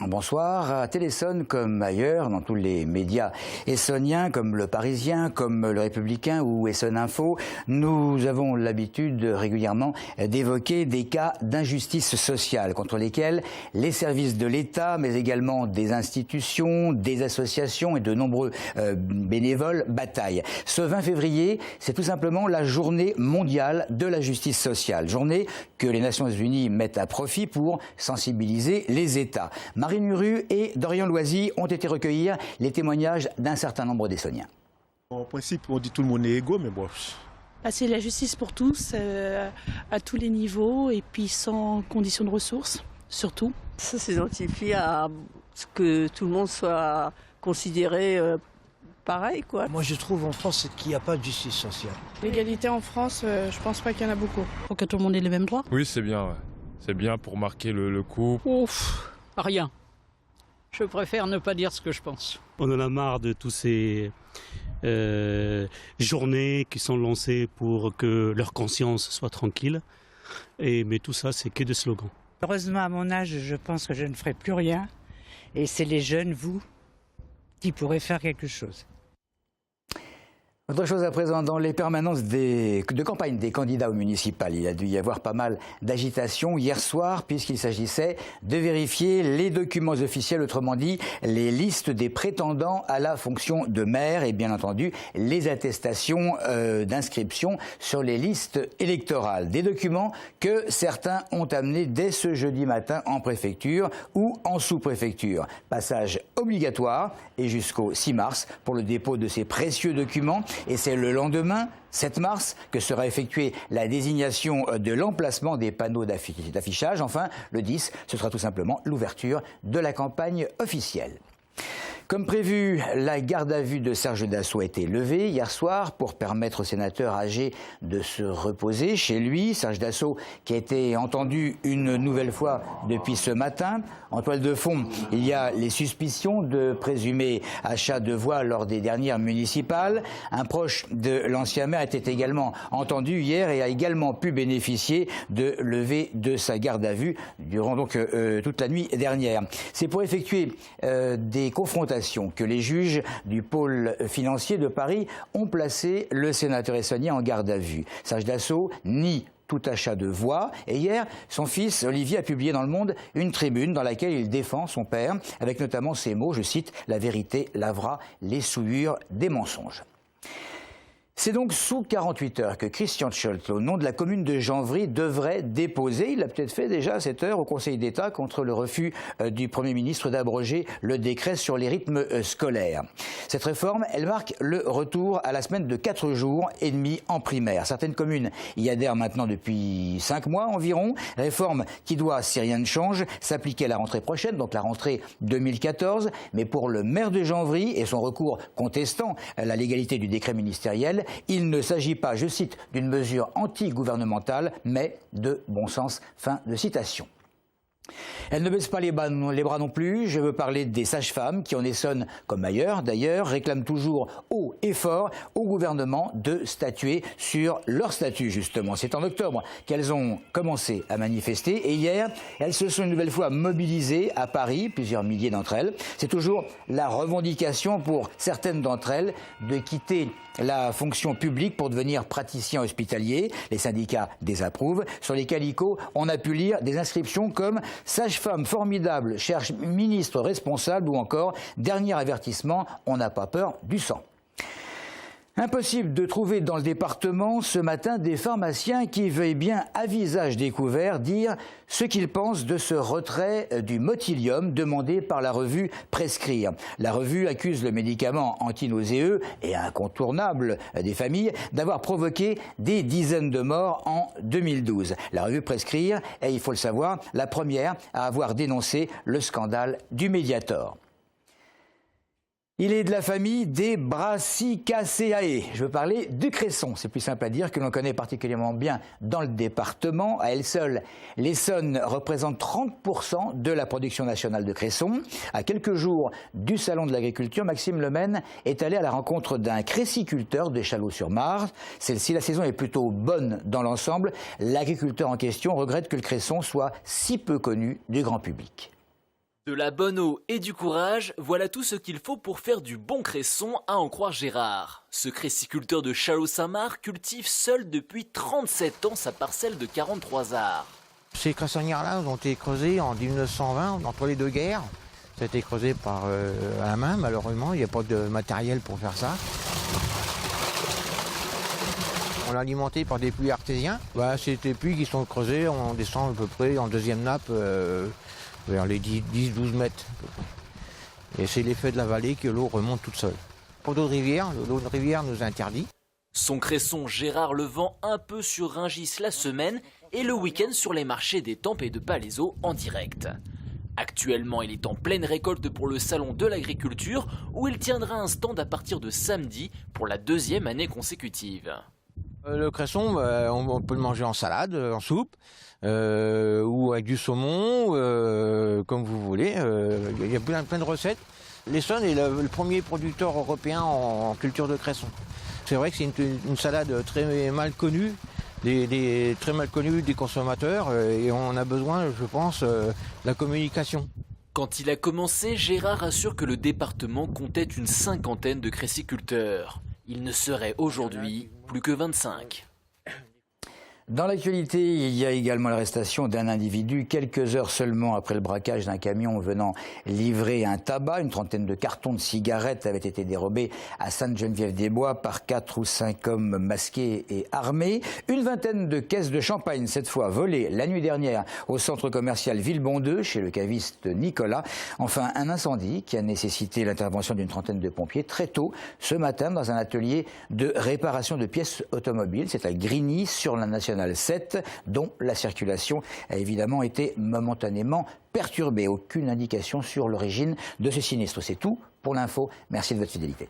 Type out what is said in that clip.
Bonsoir. À Téléson, comme ailleurs, dans tous les médias essonniens, comme Le Parisien, comme Le Républicain ou Essonne Info, nous avons l'habitude régulièrement d'évoquer des cas d'injustice sociale contre lesquels les services de l'État, mais également des institutions, des associations et de nombreux bénévoles bataillent. Ce 20 février, c'est tout simplement la journée mondiale de la justice sociale. Journée que les Nations Unies mettent à profit pour sensibiliser les États. Marine Uru et Dorian Loisy ont été recueillir les témoignages d'un certain nombre d'Essoniens. En principe, on dit tout le monde est égaux, mais bon. C'est la justice pour tous, à tous les niveaux, et puis sans condition de ressources, surtout. Ça s'identifie à ce que tout le monde soit considéré pareil, quoi. Moi, je trouve en France qu'il n'y a pas de justice sociale. L'égalité en France, je pense pas qu'il y en a beaucoup. Pour que tout le monde ait les mêmes droits. Oui, c'est bien, ouais. C'est bien pour marquer le coup. Ouf, rien. Je préfère ne pas dire ce que je pense. On en a marre de tous ces journées qui sont lancées pour que leur conscience soit tranquille. Mais tout ça, c'est que des slogans. Heureusement, à mon âge, je pense que je ne ferai plus rien. Et c'est les jeunes, vous, qui pourraient faire quelque chose. Autre chose à présent, dans les permanences de campagne des candidats aux municipales, il a dû y avoir pas mal d'agitation hier soir puisqu'il s'agissait de vérifier les documents officiels, autrement dit les listes des prétendants à la fonction de maire et bien entendu les attestations d'inscription sur les listes électorales. Des documents que certains ont amenés dès ce jeudi matin en préfecture ou en sous-préfecture. Passage obligatoire et jusqu'au 6 mars pour le dépôt de ces précieux documents. Et c'est le lendemain, 7 mars, que sera effectuée la désignation de l'emplacement des panneaux d'affichage. Enfin, le 10, ce sera tout simplement l'ouverture de la campagne officielle. Comme prévu, la garde à vue de Serge Dassault a été levée hier soir pour permettre au sénateur âgé de se reposer chez lui. Serge Dassault qui a été entendu une nouvelle fois depuis ce matin. En toile de fond, il y a les suspicions de présumé achat de voix lors des dernières municipales. Un proche de l'ancien maire était également entendu hier et a également pu bénéficier de levée de sa garde à vue durant donc toute la nuit dernière. C'est pour effectuer des confrontations que les juges du pôle financier de Paris ont placé le sénateur essonien en garde à vue. Serge Dassault nie tout achat de voix. Et hier, son fils Olivier a publié dans Le Monde une tribune dans laquelle il défend son père, avec notamment ces mots, je cite, « La vérité lavera les souillures des mensonges ». C'est donc sous 48 heures que Christian Scholz, au nom de la commune de Janvry, devrait déposer, il l'a peut-être fait déjà à cette heure, au Conseil d'État contre le refus du Premier ministre d'abroger le décret sur les rythmes scolaires. Cette réforme, elle marque le retour à la semaine de 4 jours et demi en primaire. Certaines communes y adhèrent maintenant depuis 5 mois environ. Réforme qui doit, si rien ne change, s'appliquer à la rentrée prochaine, donc la rentrée 2014. Mais pour le maire de Janvry et son recours contestant la légalité du décret ministériel, il ne s'agit pas, je cite, d'une mesure anti-gouvernementale, mais de bon sens. Fin de citation. Elle ne baisse pas les bras non plus. Je veux parler des sages-femmes qui en Essonne, comme ailleurs d'ailleurs, réclament toujours haut et fort au gouvernement de statuer sur leur statut justement. C'est en octobre qu'elles ont commencé à manifester et hier, elles se sont une nouvelle fois mobilisées à Paris, plusieurs milliers d'entre elles. C'est toujours la revendication pour certaines d'entre elles de quitter la fonction publique pour devenir praticien hospitalier. Les syndicats désapprouvent. Sur les calicots, on a pu lire des inscriptions comme « Sage-femme formidable cherche ministre responsable » ou encore « Dernier avertissement, on n'a pas peur du sang ». Impossible de trouver dans le département ce matin des pharmaciens qui veuillent bien à visage découvert dire ce qu'ils pensent de ce retrait du motilium demandé par la revue Prescrire. La revue accuse le médicament antinauséeux et incontournable des familles d'avoir provoqué des dizaines de morts en 2012. La revue Prescrire est, il faut le savoir, la première à avoir dénoncé le scandale du Mediator. Il est de la famille des Brassicaceae. Je veux parler du cresson, c'est plus simple à dire, que l'on connaît particulièrement bien dans le département. À elle seule, l'Essonne représente 30% de la production nationale de cresson. À quelques jours du Salon de l'Agriculture, Maxime Lemaine est allé à la rencontre d'un cressiculteur de Châlons-sur-Marne. Celle-ci, la saison est plutôt bonne dans l'ensemble. L'agriculteur en question regrette que le cresson soit si peu connu du grand public. De la bonne eau et du courage, voilà tout ce qu'il faut pour faire du bon cresson, à en croire Gérard. Ce cressiculteur de Châlons-sur-Marne cultive seul depuis 37 ans sa parcelle de 43 arts. Ces cressonnières-là ont été creusées en 1920, entre les deux guerres. Ça a été creusé à la main, malheureusement, il n'y a pas de matériel pour faire ça. On l'a alimenté par des puits artésiens. C'est des puits qui sont creusés, on descend à peu près en deuxième nappe, vers les 10-12 mètres. Et c'est l'effet de la vallée que l'eau remonte toute seule. Pour l'eau de rivière nous interdit. Son cresson, Gérard le vend un peu sur Rungis la semaine et le week-end sur les marchés d'Étampes et de Palaiseau en direct. Actuellement, il est en pleine récolte pour le Salon de l'Agriculture où il tiendra un stand à partir de samedi pour la 2e année consécutive. Le cresson, on peut le manger en salade, en soupe, ou avec du saumon, comme vous voulez. Il y a plein de recettes. L'Essonne est le premier producteur européen en culture de cresson. C'est vrai que c'est une salade très mal connue, très mal connue des consommateurs, et on a besoin, je pense, de la communication. Quand il a commencé, Gérard assure que le département comptait une 50aine de cressiculteurs. Il ne serait aujourd'hui plus que 25. Dans l'actualité, il y a également l'arrestation d'un individu quelques heures seulement après le braquage d'un camion venant livrer un tabac. Une trentaine de cartons de cigarettes avaient été dérobés à Sainte-Geneviève-des-Bois par 4 ou 5 hommes masqués et armés. Une vingtaine de caisses de champagne, cette fois volées la nuit dernière au centre commercial Villebon 2 chez le caviste Nicolas. Enfin, un incendie qui a nécessité l'intervention d'une trentaine de pompiers très tôt ce matin dans un atelier de réparation de pièces automobiles. C'est à Grigny sur la nationale 7, dont la circulation a évidemment été momentanément perturbée. Aucune indication sur l'origine de ce sinistre. C'est tout pour l'info. Merci de votre fidélité.